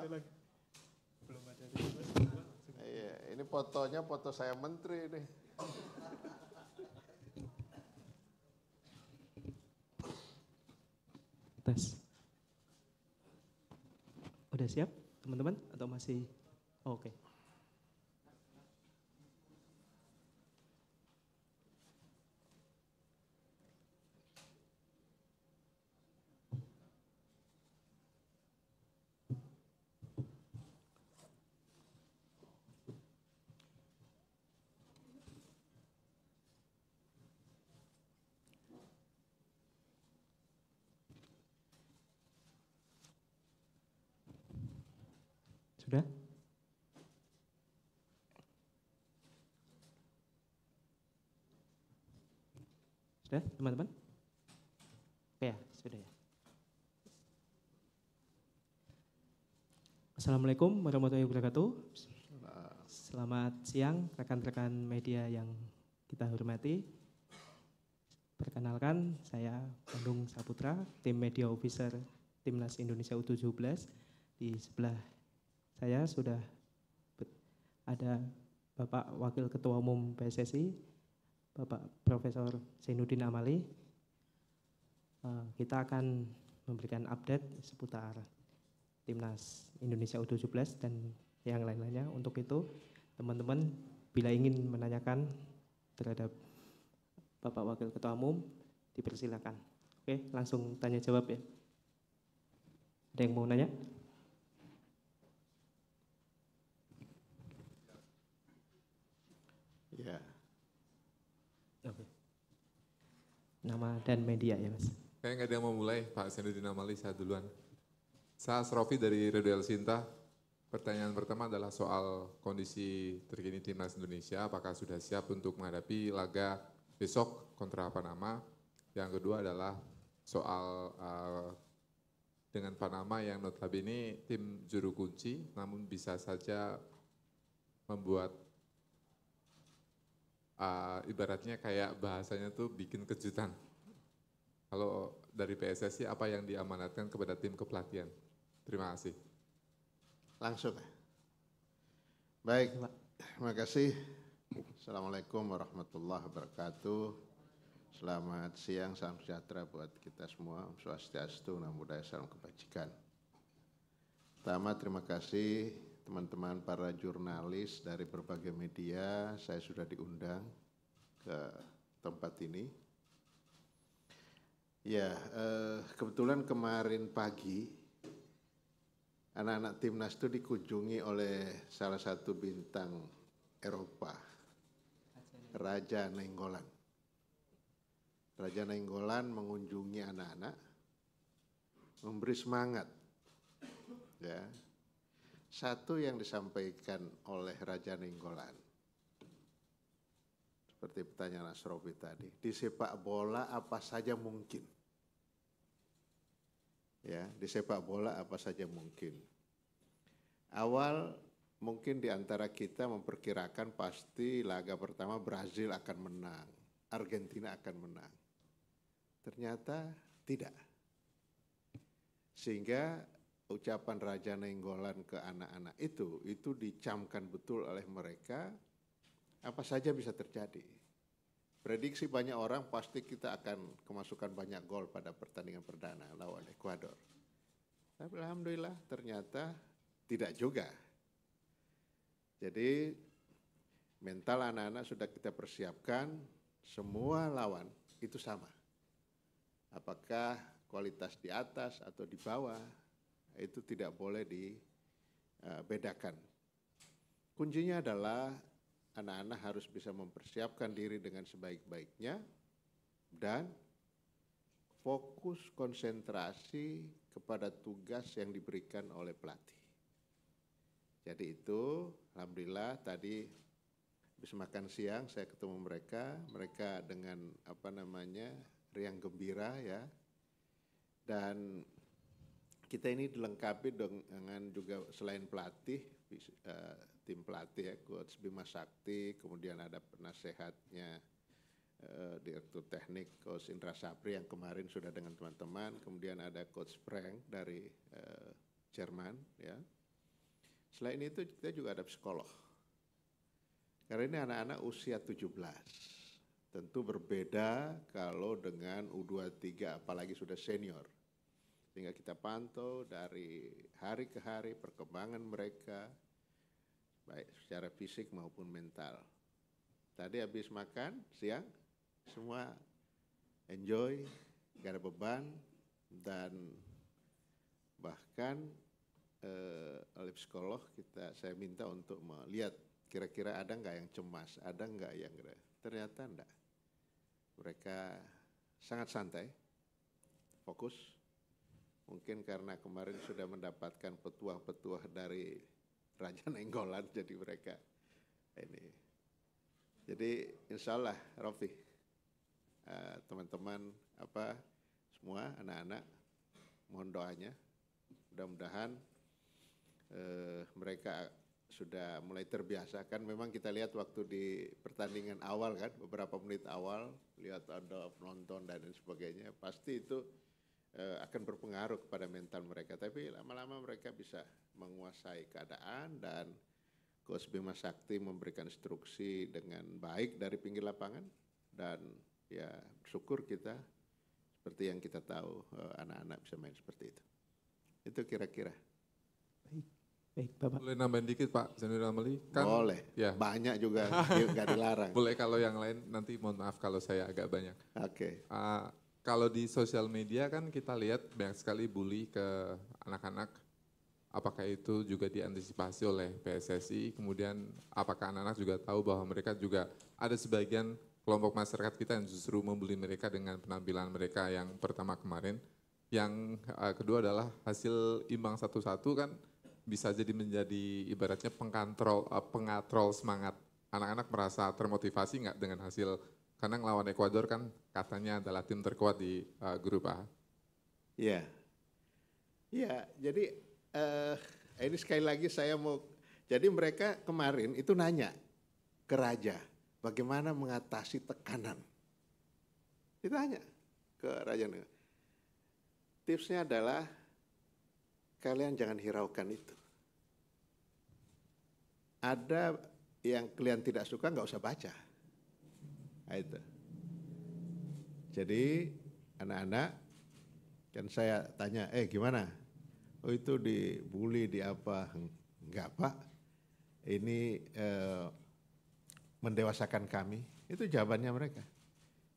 Belum ada. Iya, ini fotonya foto saya menteri nih. Tes. Udah siap teman-teman atau masih? Oh, oke. Sudah? Sudah teman-teman? Oke ya, sudah ya. Assalamualaikum warahmatullahi wabarakatuh. Selamat siang rekan-rekan media yang kita hormati. Perkenalkan, saya Bandung Saputra, tim Media Officer Timnas Indonesia U17. Di sebelah saya sudah ada Bapak Wakil Ketua Umum PSSI, Bapak Profesor Zainuddin Amali. Kita akan memberikan update seputar Timnas Indonesia U17 dan yang lain-lainnya. Untuk itu, teman-teman bila ingin menanyakan terhadap Bapak Wakil Ketua Umum, dipersilakan. Oke, langsung tanya jawab ya. Ada yang mau nanya? Ya. Oke. Nama dan media ya Mas. Kayaknya nggak ada yang mau mulai, Pak Zainuddin Amali, saya duluan. Saya Asrofi dari Radio El Sinta. Pertanyaan pertama adalah soal kondisi terkini Timnas Indonesia, apakah sudah siap untuk menghadapi laga besok kontra Panama. Yang kedua adalah soal dengan Panama yang notabene tim juru kunci, namun bisa saja membuat ibaratnya kayak bahasanya tuh bikin kejutan. Kalau dari PSSI apa yang diamanatkan kepada tim kepelatihan? Terima kasih. Langsung ya. Baik, terima kasih. Assalamualaikum warahmatullahi wabarakatuh. Selamat siang, salam sejahtera buat kita semua. Om Swastiastu, Namo Buddhaya, salam kebajikan. Pertama, terima kasih teman-teman para jurnalis dari berbagai media. Saya sudah diundang ke tempat ini. Ya, kebetulan kemarin pagi anak-anak timnas itu dikunjungi oleh salah satu bintang Eropa, Raja Nainggolan. Raja Nainggolan mengunjungi anak-anak, memberi semangat. Ya, satu yang disampaikan oleh Raja Nainggolan, seperti pertanyaan Asrofi tadi, di sepak bola apa saja mungkin. Ya, di sepak bola apa saja mungkin. Awal mungkin di antara kita memperkirakan pasti laga pertama Brazil akan menang, Argentina akan menang. Ternyata tidak. Sehingga ucapan Raja Nainggolan ke anak-anak itu dicamkan betul oleh mereka, apa saja bisa terjadi. Prediksi banyak orang pasti kita akan kemasukan banyak gol pada pertandingan perdana lawan Ekuador. Tapi alhamdulillah ternyata tidak juga. Jadi mental anak-anak sudah kita persiapkan, semua lawan itu sama. Apakah kualitas di atas atau di bawah, itu tidak boleh dibedakan. Kuncinya adalah anak-anak harus bisa mempersiapkan diri dengan sebaik-baiknya dan fokus konsentrasi kepada tugas yang diberikan oleh pelatih. Jadi itu alhamdulillah tadi habis makan siang saya ketemu mereka dengan riang gembira ya. Dan kita ini dilengkapi dengan juga selain pelatih, tim pelatih ya, Coach Bima Sakti, kemudian ada penasehatnya Direktur Teknik Coach Indra Sapri yang kemarin sudah dengan teman-teman, kemudian ada Coach Frank dari Jerman ya. Selain itu kita juga ada psikolog. Karena ini anak-anak usia 17. Tentu berbeda kalau dengan U23 apalagi sudah senior. Sehingga kita pantau dari hari ke hari perkembangan mereka, baik secara fisik maupun mental. Tadi habis makan siang, semua enjoy, gak ada beban, dan bahkan oleh psikolog saya minta untuk melihat kira-kira ada nggak yang cemas, ada nggak yang ternyata enggak. Mereka sangat santai, fokus. Mungkin karena kemarin sudah mendapatkan petuah-petuah dari Raja Nenggolan, jadi mereka ini. Jadi insya Allah Rofi, teman-teman semua anak-anak mohon doanya, mudah-mudahan mereka sudah mulai terbiasa. Kan memang kita lihat waktu di pertandingan awal kan, beberapa menit awal lihat ada penonton dan sebagainya, pasti itu akan berpengaruh kepada mental mereka. Tapi lama-lama mereka bisa menguasai keadaan, dan Coach Bima Sakti memberikan instruksi dengan baik dari pinggir lapangan, dan ya syukur kita seperti yang kita tahu anak-anak bisa main seperti itu. Itu kira-kira. Baik, Bapak. Boleh nambahin dikit Pak Zainuddin Amali? Kan, boleh, ya. banyak juga nggak dilarang. Boleh kalau yang lain, nanti mohon maaf kalau saya agak banyak. Oke. Kalau di sosial media kan kita lihat banyak sekali bully ke anak-anak. Apakah itu juga diantisipasi oleh PSSI? Kemudian apakah anak-anak juga tahu bahwa mereka juga ada sebagian kelompok masyarakat kita yang justru membuli mereka dengan penampilan mereka yang pertama kemarin. Yang kedua adalah hasil imbang 1-1 kan bisa jadi menjadi ibaratnya pengatrol semangat. Anak-anak merasa termotivasi nggak dengan hasil, karena ngelawan Ekuador kan katanya adalah tim terkuat di grup A. Iya, jadi ini sekali lagi saya mau, jadi mereka kemarin itu nanya ke Raja, bagaimana mengatasi tekanan. Ditanya ke Raja. Tipsnya adalah kalian jangan hiraukan itu. Ada yang kalian tidak suka nggak usah baca. Nah, itu. Jadi anak-anak kan saya tanya, gimana? Oh itu dibully di apa? Enggak Pak, ini mendewasakan kami. Itu jawabannya mereka.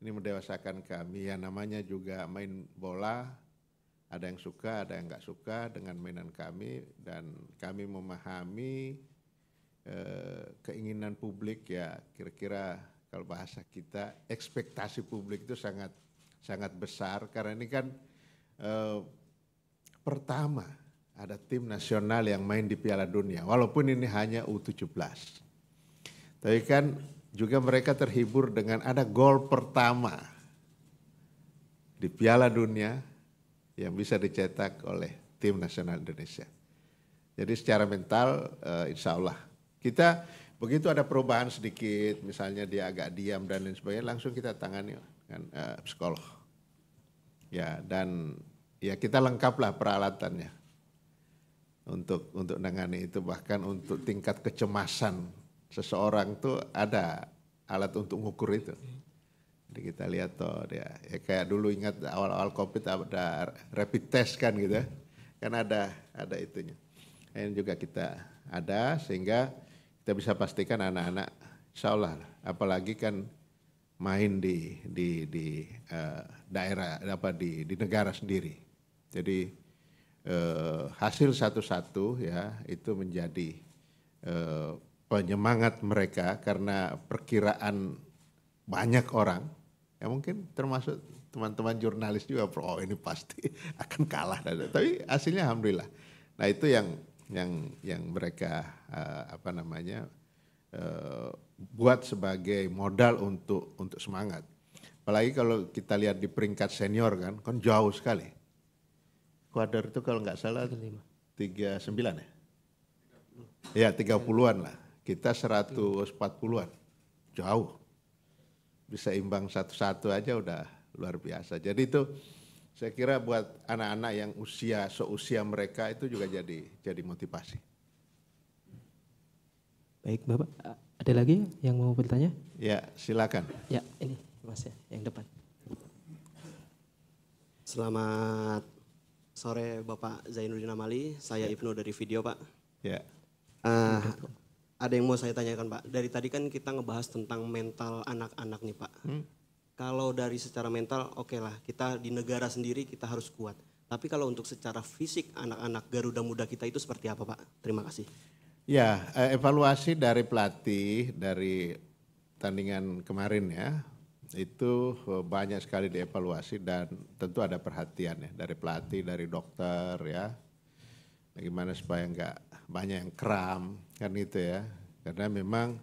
Ini mendewasakan kami, ya namanya juga main bola. Ada yang suka, ada yang nggak suka dengan mainan kami, dan kami memahami keinginan publik, ya kira-kira kalau bahasa kita ekspektasi publik itu sangat sangat besar, karena ini kan pertama ada tim nasional yang main di Piala Dunia, walaupun ini hanya U17. Tapi kan juga mereka terhibur dengan ada gol pertama di Piala Dunia yang bisa dicetak oleh tim nasional Indonesia. Jadi secara mental insya Allah kita begitu ada perubahan sedikit, misalnya dia agak diam dan lain sebagainya, langsung kita tangani kan psikolog. Ya, dan ya kita lengkaplah peralatannya untuk menangani itu, bahkan untuk tingkat kecemasan seseorang tuh ada alat untuk mengukur itu. Jadi kita lihat ya kayak dulu ingat awal-awal COVID ada rapid test kan gitu, kan ada itunya. Ini juga kita ada sehingga kita bisa pastikan anak-anak insya Allah, apalagi kan main di daerah di negara sendiri. Jadi hasil satu-satu ya itu menjadi penyemangat mereka, karena perkiraan banyak orang, ya mungkin termasuk teman-teman jurnalis juga, oh ini pasti akan kalah, tapi hasilnya alhamdulillah. Nah itu yang mereka buat sebagai modal untuk semangat. Apalagi kalau kita lihat di peringkat senior kan jauh sekali. Ekuador itu kalau nggak salah 39 ya? Ya 30-an lah, kita 140-an, jauh. Bisa imbang 1-1 aja udah luar biasa. Jadi itu saya kira buat anak-anak yang seusia mereka itu juga jadi motivasi. Baik Bapak, ada lagi yang mau bertanya? Ya, silakan. Ya, ini Mas ya, yang depan. Selamat sore Bapak Zainuddin Amali, saya Ibnu dari video Pak. Ya. Ada yang mau saya tanyakan Pak, dari tadi kan kita ngebahas tentang mental anak-anak nih Pak. Kalau dari secara mental oke lah, kita di negara sendiri kita harus kuat. Tapi kalau untuk secara fisik anak-anak Garuda Muda kita itu seperti apa Pak? Terima kasih. Ya, evaluasi dari pelatih dari tandingan kemarin ya, itu banyak sekali dievaluasi dan tentu ada perhatian ya dari pelatih, dari dokter ya. Bagaimana supaya nggak banyak yang kram kan gitu ya. Karena memang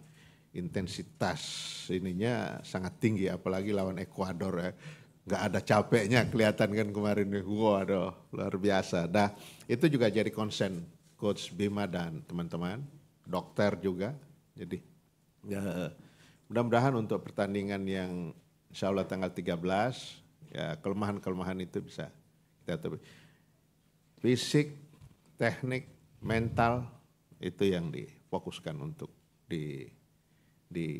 intensitas ininya sangat tinggi apalagi lawan Ekuador ya. Nggak ada capeknya kelihatan kan kemarin nih. Waduh, luar biasa. Nah, itu juga jadi concern Coach Bima dan teman-teman, dokter juga. Jadi ya, mudah-mudahan untuk pertandingan yang insya Allah tanggal 13, ya kelemahan-kelemahan itu bisa kita tutupi. Fisik, teknik, mental itu yang difokuskan untuk di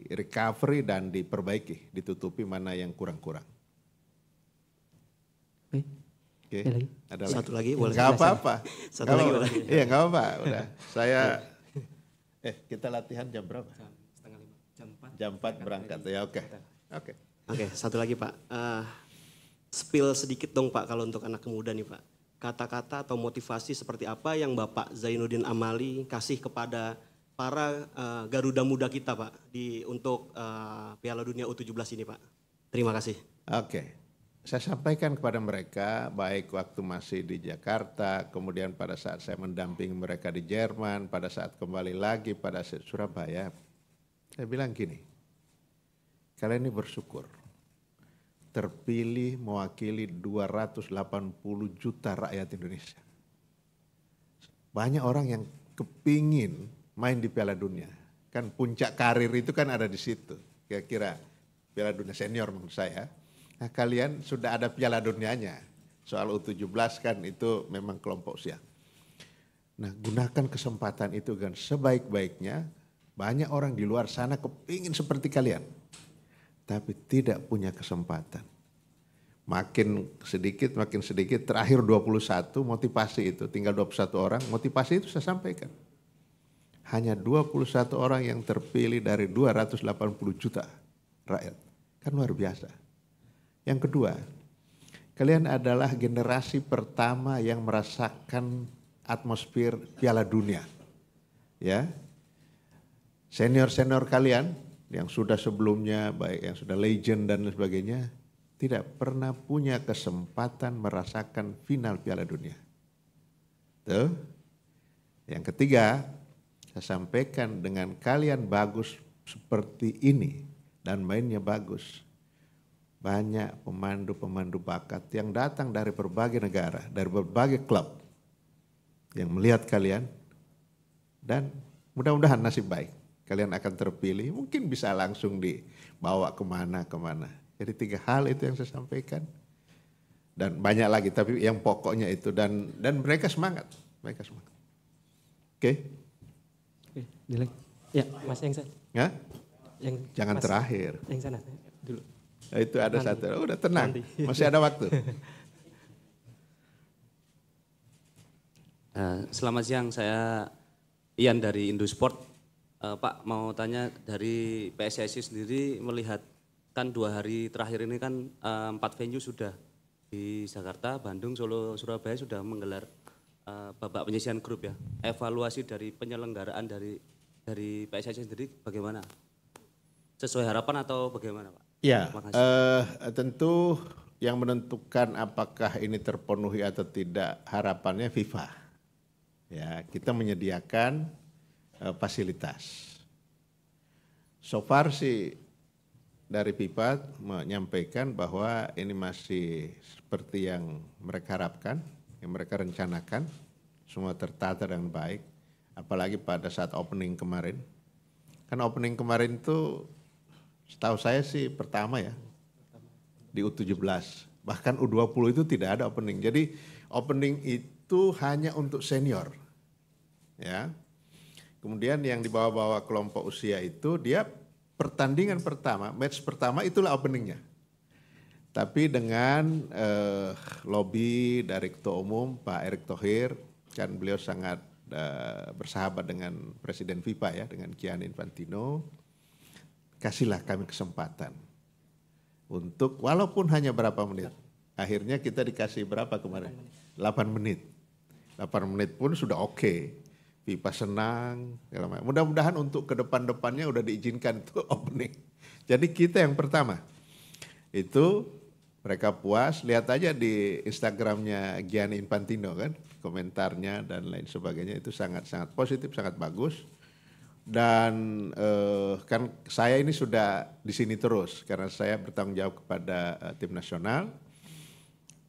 recovery dan diperbaiki, ditutupi mana yang kurang-kurang. Oke. Ada Satu lagi boleh? Gak apa-apa. Satu lagi boleh? Iya gak apa-apa. Udah. Saya kita latihan jam berapa? Jam 4 berangkat ya. Oke. Oke, satu lagi Pak. Spill sedikit dong Pak kalau untuk anak muda nih Pak. Kata-kata atau motivasi seperti apa yang Bapak Zainuddin Amali kasih kepada para Garuda Muda kita Pak untuk Piala Dunia U17 ini Pak. Terima kasih. Oke. Saya sampaikan kepada mereka baik waktu masih di Jakarta, kemudian pada saat saya mendampingi mereka di Jerman, pada saat kembali lagi pada Surabaya. Saya bilang gini, kalian ini bersyukur terpilih mewakili 280 juta rakyat Indonesia. Banyak orang yang kepingin main di Piala Dunia. Kan puncak karir itu kan ada di situ. Kira-kira Piala Dunia senior menurut saya. Nah kalian sudah ada Piala Dunianya. Soal U17 kan itu memang kelompok usia. Nah gunakan kesempatan itu kan sebaik-baiknya. Banyak orang di luar sana kepingin seperti kalian. Tapi tidak punya kesempatan. Makin sedikit, terakhir 21 motivasi itu, tinggal 21 orang, motivasi itu saya sampaikan. Hanya 21 orang yang terpilih dari 280 juta rakyat. Kan luar biasa. Yang kedua, kalian adalah generasi pertama yang merasakan atmosfer Piala Dunia. Ya. Senior-senior kalian yang sudah sebelumnya, baik yang sudah legend dan sebagainya, tidak pernah punya kesempatan merasakan final Piala Dunia. Tuh. Yang ketiga, saya sampaikan dengan kalian bagus seperti ini dan mainnya bagus. Banyak pemandu-pemandu bakat yang datang dari berbagai negara, dari berbagai klub yang melihat kalian dan mudah-mudahan nasib baik. Kalian akan terpilih, mungkin bisa langsung dibawa kemana-kemana. Jadi 3 hal itu yang saya sampaikan. Dan banyak lagi, tapi yang pokoknya itu. Dan mereka semangat. Oke? Ya, Mas yang sana. Ya? Yang Jangan Mas, terakhir. Yang sana dulu. Nah, itu ada Nanti. satu. Udah tenang, Nanti. masih ada waktu. Selamat siang, saya Ian dari Indosport. Pak mau tanya dari PSSI sendiri melihat kan 2 hari terakhir ini kan 4 venue sudah di Jakarta, Bandung, Solo, Surabaya sudah menggelar babak penyisihan grup ya. Evaluasi dari penyelenggaraan dari PSSI sendiri bagaimana? Sesuai harapan atau bagaimana Pak? Ya, tentu yang menentukan apakah ini terpenuhi atau tidak harapannya FIFA. Ya, kita menyediakan fasilitas. So far sih dari FIFA menyampaikan bahwa ini masih seperti yang mereka harapkan, yang mereka rencanakan, semua tertata dengan baik. Apalagi pada saat opening kemarin. Kan opening kemarin itu setahu saya sih pertama ya di U17. Bahkan U20 itu tidak ada opening. Jadi opening itu hanya untuk senior. Ya. Kemudian yang di bawah-bawah kelompok usia itu dia pertandingan pertama, match pertama itulah openingnya. Tapi dengan lobby dari Ketua Umum Pak Erick Thohir, kan beliau sangat bersahabat dengan Presiden FIFA ya, dengan Gianni Infantino, kasihlah kami kesempatan untuk walaupun hanya berapa menit. Akhirnya kita dikasih berapa kemarin? 8 menit. 8 menit pun sudah oke. FIFA senang. Mudah-mudahan untuk ke depan-depannya udah diizinkan itu opening. Jadi kita yang pertama. Itu mereka puas, lihat aja di Instagramnya Gianni Infantino kan, komentarnya dan lain sebagainya itu sangat-sangat positif, sangat bagus. Dan kan saya ini sudah di sini terus karena saya bertanggung jawab kepada tim nasional.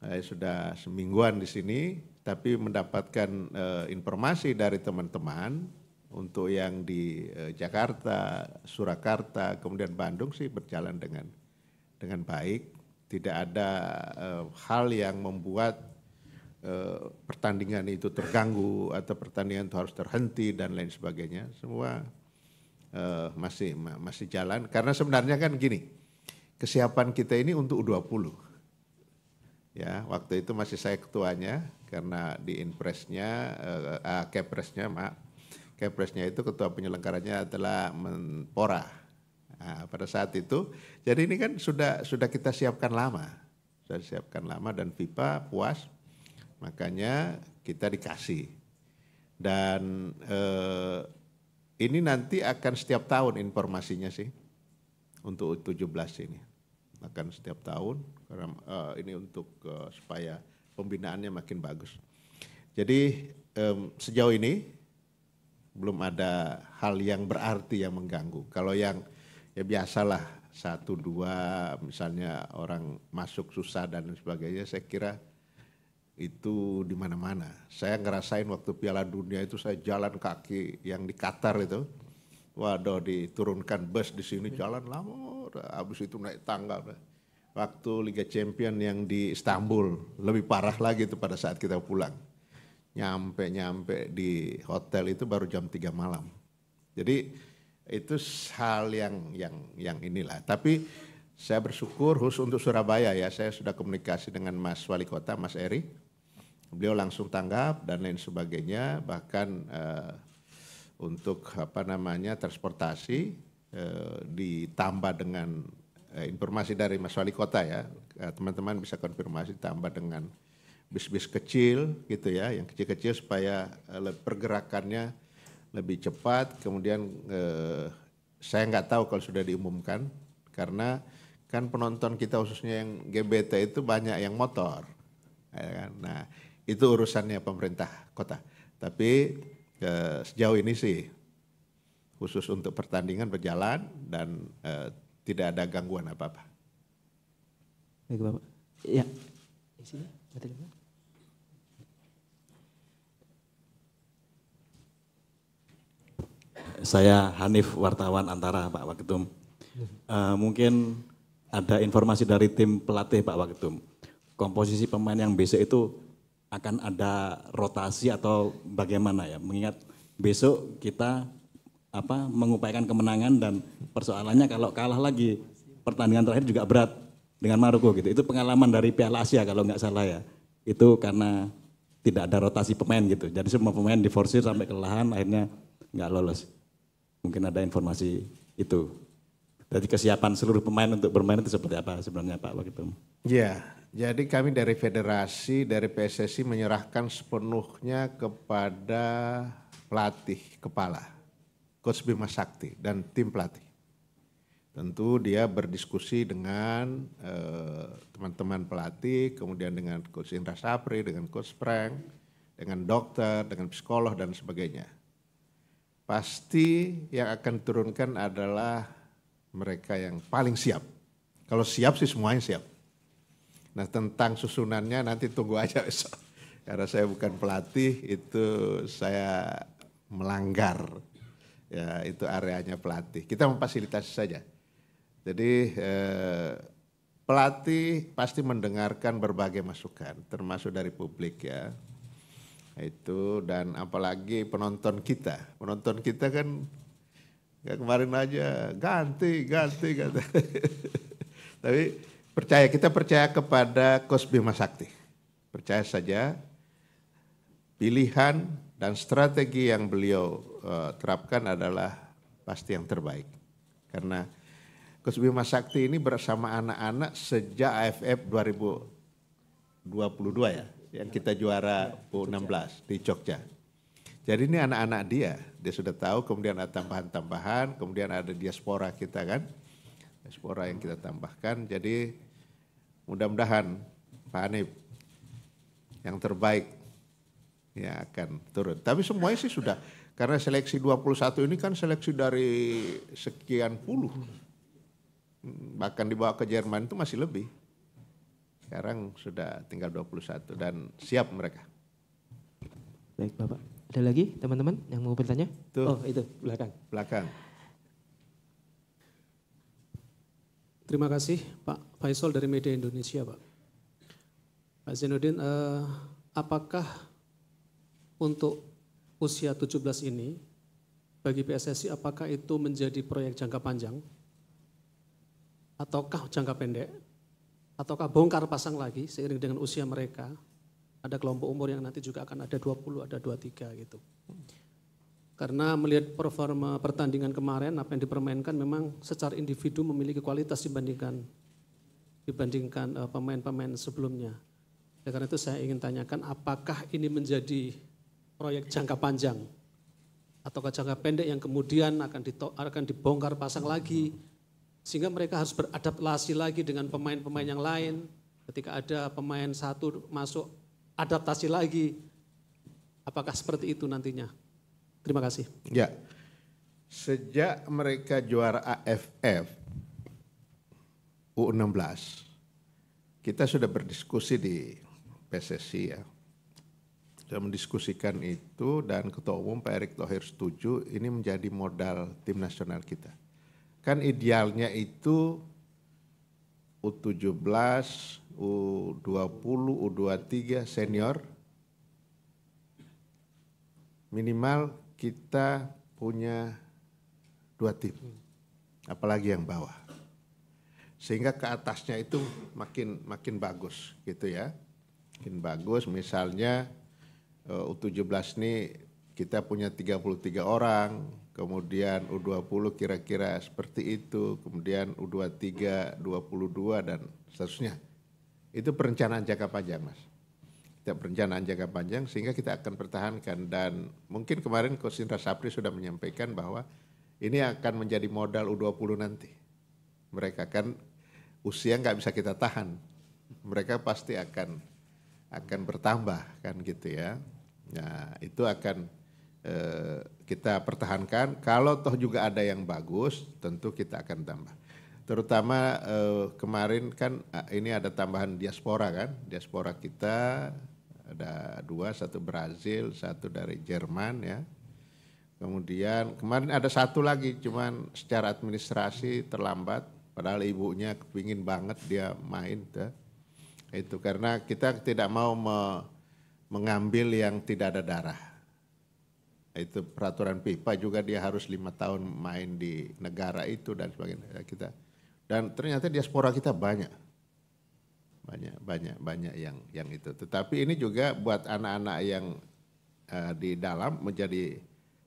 Saya sudah semingguan di sini, tapi mendapatkan informasi dari teman-teman untuk yang di Jakarta, Surakarta, kemudian Bandung sih berjalan dengan baik. Tidak ada hal yang membuat pertandingan itu terganggu atau pertandingan itu harus terhenti dan lain sebagainya. Semua masih jalan karena sebenarnya kan gini, kesiapan kita ini untuk U20. Ya, waktu itu masih saya ketuanya karena di Inpresnya, Kepresnya itu ketua penyelenggaranya adalah Menpora. Nah, pada saat itu, jadi ini kan sudah kita siapkan lama, dan FIFA puas, makanya kita dikasih. Dan ini nanti akan setiap tahun informasinya sih untuk U17 ini, akan setiap tahun karena ini untuk supaya pembinaannya makin bagus. Jadi sejauh ini belum ada hal yang berarti yang mengganggu. Kalau yang ya biasalah 1-2 misalnya orang masuk susah dan sebagainya, saya kira itu di mana-mana. Saya ngerasain waktu Piala Dunia itu saya jalan kaki yang di Qatar itu, waduh diturunkan bus di sini jalan lama, habis itu naik tangga. Waktu Liga Champion yang di Istanbul lebih parah lagi itu pada saat kita pulang. Nyampe di hotel itu baru jam 3 malam. Jadi itu hal yang inilah. Tapi saya bersyukur khusus untuk Surabaya ya, saya sudah komunikasi dengan Mas Wali Kota, Mas Eri. Beliau langsung tanggap dan lain sebagainya. Bahkan untuk transportasi ditambah dengan informasi dari Mas Wali Kota ya. Teman-teman bisa konfirmasi tambah dengan bis-bis kecil gitu ya, yang kecil-kecil supaya pergerakannya lebih cepat. Kemudian saya nggak tahu kalau sudah diumumkan karena kan penonton kita khususnya yang GBT itu banyak yang motor, ya kan? Nah itu urusannya pemerintah kota. Tapi sejauh ini sih khusus untuk pertandingan berjalan dan tidak ada gangguan apa-apa. Baik Bapak. Ya. Di sini. Saya Hanif, wartawan Antara, Pak Waketum. Mungkin ada informasi dari tim pelatih Pak Waketum. Komposisi pemain yang besok itu akan ada rotasi atau bagaimana ya? Mengingat besok kita mengupayakan kemenangan dan persoalannya kalau kalah lagi pertandingan terakhir juga berat dengan Maroko gitu. Itu pengalaman dari Piala Asia kalau nggak salah ya. Itu karena tidak ada rotasi pemain gitu. Jadi semua pemain diforsir sampai kelelahan akhirnya nggak lolos. Mungkin ada informasi itu. Jadi kesiapan seluruh pemain untuk bermain itu seperti apa sebenarnya Pak Waketum? Ya, jadi kami dari federasi, dari PSSI menyerahkan sepenuhnya kepada pelatih kepala, Coach Bima Sakti dan tim pelatih. Tentu dia berdiskusi dengan teman-teman pelatih, kemudian dengan Coach Indra Sapri, dengan Coach Frank, dengan dokter, dengan psikolog dan sebagainya. Pasti yang akan turunkan adalah mereka yang paling siap. Kalau siap sih semuanya siap. Nah tentang susunannya nanti tunggu aja besok. Karena saya bukan pelatih, itu saya melanggar. Ya itu areanya pelatih. Kita memfasilitasi saja. Jadi pelatih pasti mendengarkan berbagai masukan, termasuk dari publik ya. Itu dan apalagi penonton kita kan ya kemarin aja ganti. Tapi kita percaya kepada Coach Bima Sakti. Percaya saja pilihan dan strategi yang beliau terapkan adalah pasti yang terbaik. Karena Coach Bima Sakti ini bersama anak-anak sejak AFF 2022 ya, yang kita juara U16 di Jogja. Jadi ini anak-anak dia sudah tahu, kemudian ada tambahan-tambahan, kemudian ada diaspora kita kan, diaspora yang kita tambahkan. Jadi mudah-mudahan Pak Hanif yang terbaik ya akan turun. Tapi semuanya sih sudah, karena seleksi 21 ini kan seleksi dari sekian puluh. Bahkan dibawa ke Jerman itu masih lebih. Sekarang sudah tinggal 21 dan siap mereka. Baik Bapak. Ada lagi teman-teman yang mau bertanya? Tuh. Oh itu, belakang. Terima kasih Pak Faisal dari Media Indonesia Pak. Pak Zainuddin, apakah untuk usia 17 ini bagi PSSI apakah itu menjadi proyek jangka panjang ataukah jangka pendek ataukah bongkar pasang lagi seiring dengan usia mereka? Ada kelompok umur yang nanti juga akan ada 20, ada 23 gitu. Karena melihat performa pertandingan kemarin apa yang dipermainkan memang secara individu memiliki kualitas dibandingkan pemain-pemain sebelumnya. Ya, karena itu saya ingin tanyakan apakah ini menjadi proyek jangka panjang ataukah jangka pendek yang kemudian akan dibongkar pasang lagi sehingga mereka harus beradaptasi lagi dengan pemain-pemain yang lain. Ketika ada pemain satu masuk adaptasi lagi. Apakah seperti itu nantinya? Terima kasih. Ya, sejak mereka juara AFF U16, kita sudah berdiskusi di PSSI ya. Sudah mendiskusikan itu dan Ketua Umum Pak Erick Thohir setuju ini menjadi modal tim nasional kita. Kan idealnya itu U17, U20, U23 senior, minimal kita punya 2 tim, apalagi yang bawah. Sehingga ke atasnya itu makin bagus gitu ya. Makin bagus misalnya U17 ini kita punya 33 orang, kemudian U20 kira-kira seperti itu, kemudian U23, 22 dan seterusnya. Itu perencanaan jangka panjang Mas. Kita perencanaan jangka panjang sehingga kita akan pertahankan dan mungkin kemarin Coach Indra Sapri sudah menyampaikan bahwa ini akan menjadi modal U20 nanti. Mereka kan usia nggak bisa kita tahan, mereka pasti akan bertambah kan gitu ya. Nah itu akan kita pertahankan. Kalau toh juga ada yang bagus, tentu kita akan tambah. Terutama kemarin kan ini ada tambahan diaspora kan, diaspora kita ada 2, satu Brazil, satu dari Jerman ya. Kemudian kemarin ada 1 lagi, cuman secara administrasi terlambat. Padahal ibunya kepingin banget dia main tuh. Itu karena kita tidak mau mengambil yang tidak ada darah. Itu peraturan FIFA juga dia harus 5 tahun main di negara itu dan sebagainya kita. Dan ternyata diaspora kita banyak yang itu. Tetapi ini juga buat anak-anak yang di dalam menjadi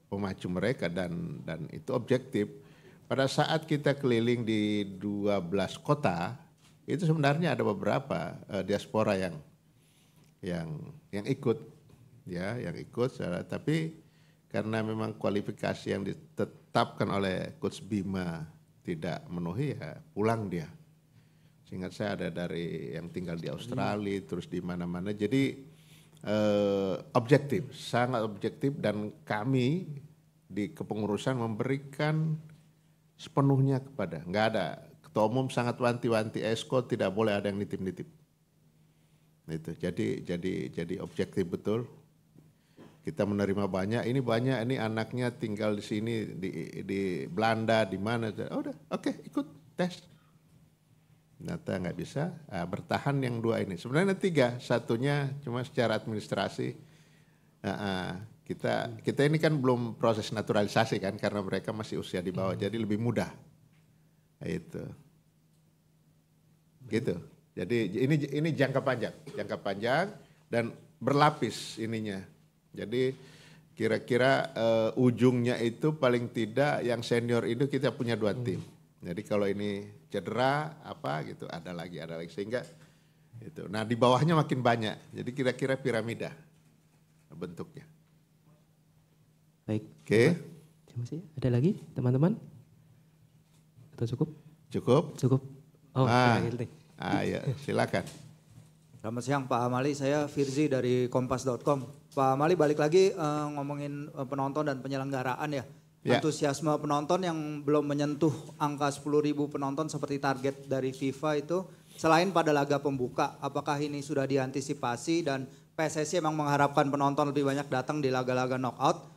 pemacu mereka dan itu objektif. Pada saat kita keliling di 12 kota, itu sebenarnya ada beberapa diaspora yang ikut ya, yang ikut. Tapi karena memang kualifikasi yang ditetapkan oleh Coach Bima tidak memenuhi ya pulang dia. Seingat saya ada dari yang tinggal di Australia, terus di mana-mana. Jadi objektif, sangat objektif dan kami di kepengurusan memberikan sepenuhnya kepada, nggak ada. Ketua Umum sangat wanti-wanti esko tidak boleh ada yang nitip-nitip. Itu jadi objektif betul. Kita menerima banyak, ini anaknya tinggal di sini di Belanda di mana, udah oke, ikut tes. Ternyata nggak bisa, bertahan yang 2 ini. Sebenarnya 3, satunya cuma secara administrasi Kita ini kan belum proses naturalisasi kan, karena mereka masih usia di bawah, jadi lebih mudah. Itu. Gitu. Jadi ini jangka panjang dan berlapis ininya. Jadi kira-kira ujungnya itu paling tidak yang senior itu kita punya 2 tim. Jadi kalau ini cedera apa gitu ada lagi sehingga itu. Nah di bawahnya makin banyak. Jadi kira-kira piramida bentuknya. Baik. Oke. Terima kasih. Ada lagi teman-teman? Atau cukup? Cukup. Oh, Ya, silakan. Selamat siang Pak Amali, saya Firzi dari Kompas.com. Pak Amali balik lagi ngomongin penonton dan penyelenggaraan ya. Antusiasme penonton yang belum menyentuh angka 10.000 penonton seperti target dari FIFA itu selain pada laga pembuka, apakah ini sudah diantisipasi dan PSSI memang mengharapkan penonton lebih banyak datang di laga-laga knockout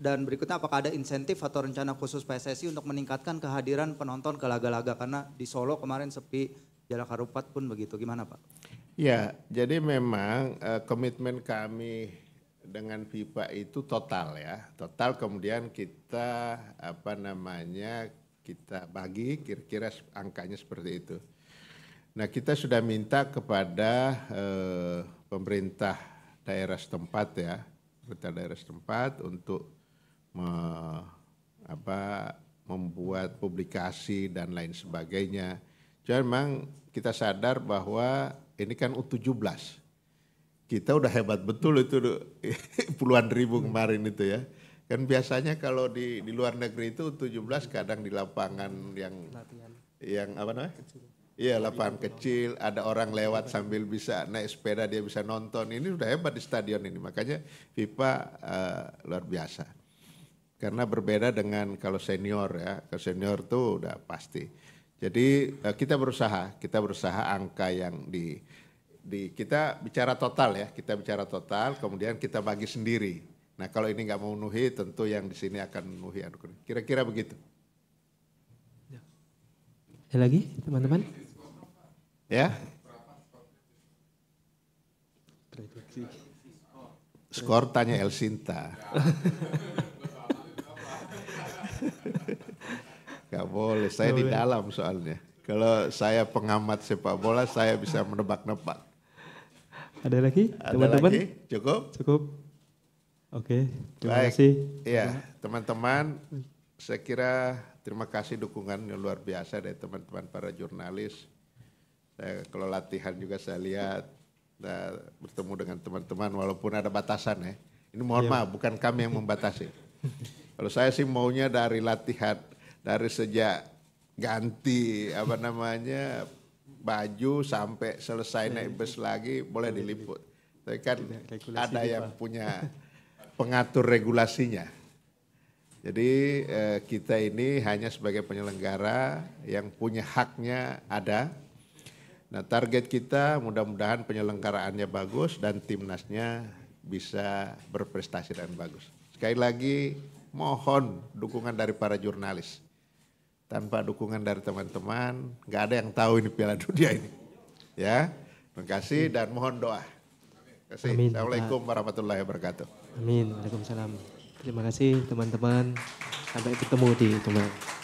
dan berikutnya apakah ada insentif atau rencana khusus PSSI untuk meningkatkan kehadiran penonton ke laga-laga karena di Solo kemarin sepi, Jalak Harupat pun begitu, gimana Pak? Ya, jadi memang komitmen kami dengan FIFA itu total ya, total kemudian kita kita bagi kira-kira angkanya seperti itu. Nah kita sudah minta kepada pemerintah daerah setempat untuk membuat publikasi dan lain sebagainya. Cuma memang kita sadar bahwa ini kan U17. Kita udah hebat betul itu puluhan ribu kemarin itu ya. Kan biasanya kalau di luar negeri itu U17 kadang di lapangan yang apa namanya? Iya, lapangan kecil, ada orang lewat sambil bisa naik sepeda dia bisa nonton. Ini udah hebat di stadion ini. Makanya FIFA luar biasa. Karena berbeda dengan kalau senior ya. Kalau senior tuh udah pasti. Jadi kita berusaha angka yang kita bicara total ya, kemudian kita bagi sendiri. Nah kalau ini nggak memenuhi, tentu yang di sini akan memenuhi. Kira-kira begitu. Ada lagi teman-teman? Ya. Skor tanya El Sinta. Gak boleh, saya di dalam soalnya. Kalau saya pengamat sepak bola, saya bisa menebak-nebak. Ada lagi teman-teman? Cukup? Oke, terima kasih. Iya, teman-teman, saya kira terima kasih dukungan yang luar biasa dari teman-teman para jurnalis. Kalau latihan juga saya lihat, bertemu dengan teman-teman walaupun ada batasan ya. Ini mohon maaf, bukan kami yang membatasi. Kalau saya sih maunya dari latihan, dari sejak ganti baju sampai selesai naik bus lagi boleh diliput. Tapi kan ada yang punya pengatur regulasinya. Jadi kita ini hanya sebagai penyelenggara yang punya haknya ada. Nah target kita mudah-mudahan penyelenggaraannya bagus dan timnasnya bisa berprestasi dan bagus. Sekali lagi mohon dukungan dari para jurnalis. Tanpa dukungan dari teman-teman, nggak ada yang tahu ini Piala Dunia ini. Ya, terima kasih dan mohon doa. Terima kasih. Amin. Assalamualaikum warahmatullahi wabarakatuh. Amin. Waalaikumsalam. Terima kasih teman-teman. Sampai ketemu di kembali.